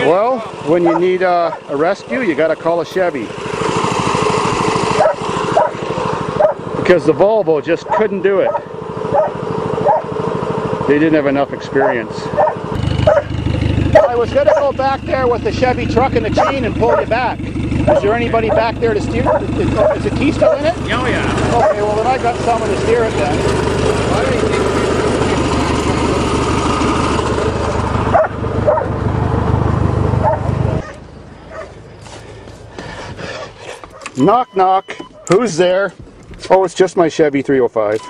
Well, when you need a rescue, you got to call a Chevy. Because the Volvo just couldn't do it. They didn't have enough experience. I was going to go back there with the Chevy truck and the chain and pull you back. Is there anybody back there to steer? Is the key still in it? Oh yeah. Okay, well then I got someone to steer it then. Why don't you Knock knock. Who's there? Oh, it's just my Chevy 305.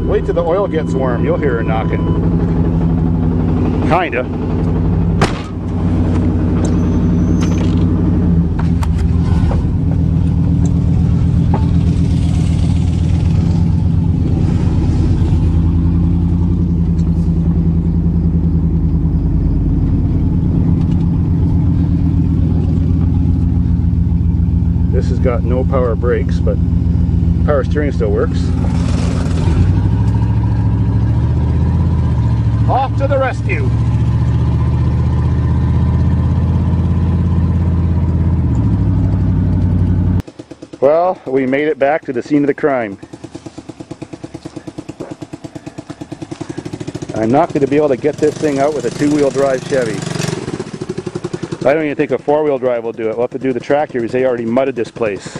Wait till the oil gets warm. You'll hear her knocking. Kinda. This has got no power brakes, but power steering still works. Off to the rescue! Well, we made it back to the scene of the crime. I'm not going to be able to get this thing out with a two-wheel drive Chevy. I don't even think a four-wheel drive will do it. We'll have to do the tractor because they already mudded this place.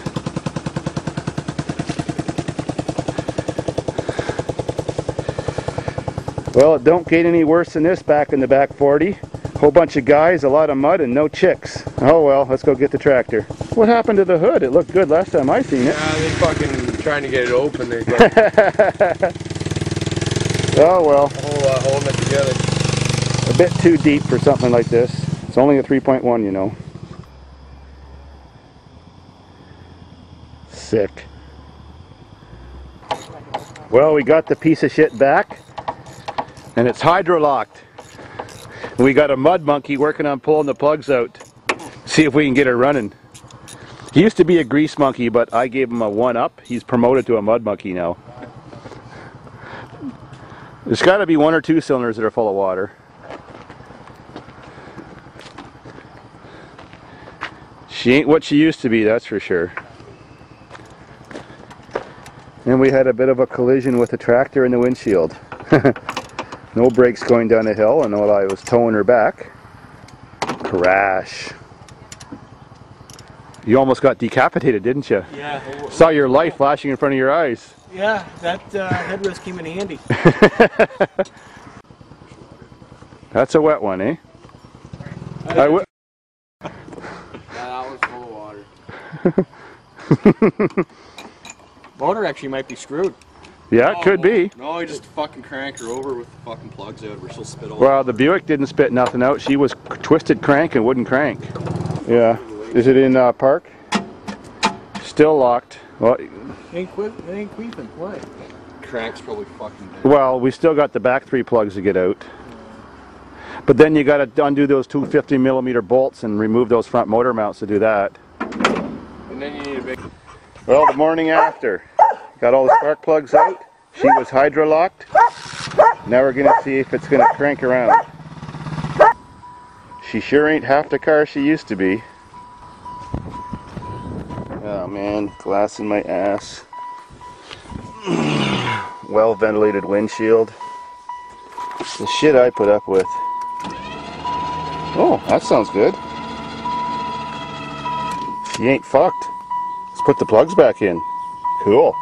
Well, it don't get any worse than this back in the back 40. Whole bunch of guys, a lot of mud, and no chicks. Oh well, let's go get the tractor. What happened to the hood? It looked good last time I seen it. Yeah, they fucking trying to get it open. They oh well. Holding it together. A bit too deep for something like this. It's only a 3.1, you know. Sick. Well, we got the piece of shit back. And it's hydro-locked. We got a mud monkey working on pulling the plugs out. See if we can get it running. He used to be a grease monkey, but I gave him a 1-up. He's promoted to a mud monkey now. There's got to be 1 or 2 cylinders that are full of water. She ain't what she used to be, that's for sure. And we had a bit of a collision with the tractor in the windshield. No brakes going down the hill, and while I was towing her back, crash. You almost got decapitated, didn't you? Yeah. Saw your life flashing in front of your eyes. Yeah, that headrest came in handy. That's a wet one, eh? That was full of water. Motor actually might be screwed. Yeah, it could be. No, you just fucking crank her over with the fucking plugs out where she'll spit all Well, the Buick didn't spit nothing out. She was twisted crank and wouldn't crank. Yeah. Is it in park? Still locked. Well, It ain't queefing. Why? Crank's probably fucking dead. well, we still got the back 3 plugs to get out. But then you got to undo those 2 50mm bolts and remove those front motor mounts to do that. And then you need a big... Well, the morning after. Got all the spark plugs out. She was hydro-locked. Now we're going to see if it's going to crank around. She sure ain't half the car she used to be. Oh man, glass in my ass. Well ventilated windshield. The shit I put up with. Oh, that sounds good. She ain't fucked. Let's put the plugs back in. Cool.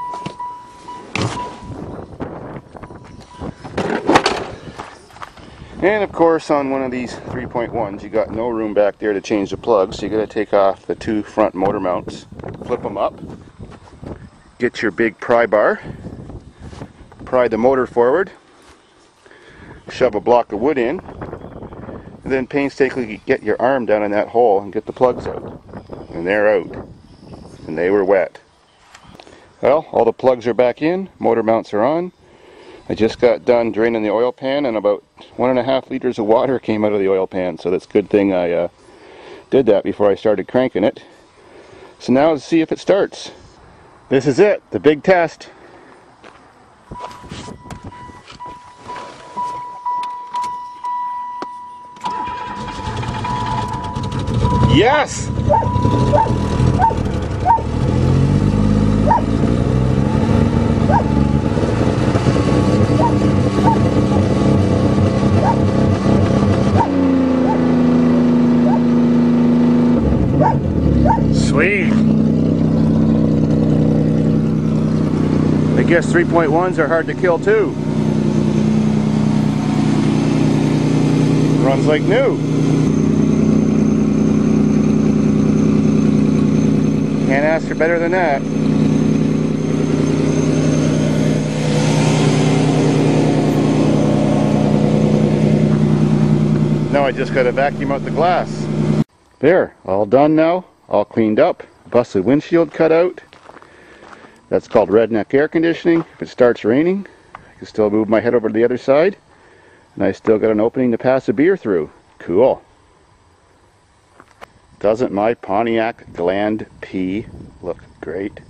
And of course on one of these 3.1s you got no room back there to change the plugs, so you got to take off the 2 front motor mounts, flip them up, get your big pry bar, pry the motor forward, shove a block of wood in, and then painstakingly get your arm down in that hole and get the plugs out. And they're out. And they were wet. Well, all the plugs are back in, motor mounts are on. I just got done draining the oil pan and about 1.5 liters of water came out of the oil pan, so that's a good thing I did that before I started cranking it. So now let's see if it starts. This is it, the big test. Yes! Sweet! I guess 3.1s are hard to kill too. Runs like new. Can't ask for better than that. Now I just gotta vacuum out the glass. There, all done now, all cleaned up. Busted windshield cut out. That's called redneck air conditioning. If it starts raining, I can still move my head over to the other side. And I still got an opening to pass a beer through. Cool. Doesn't my Pontiac GLAND PEE look great?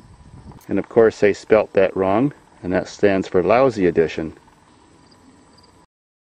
And of course they spelt that wrong, and that stands for lousy edition.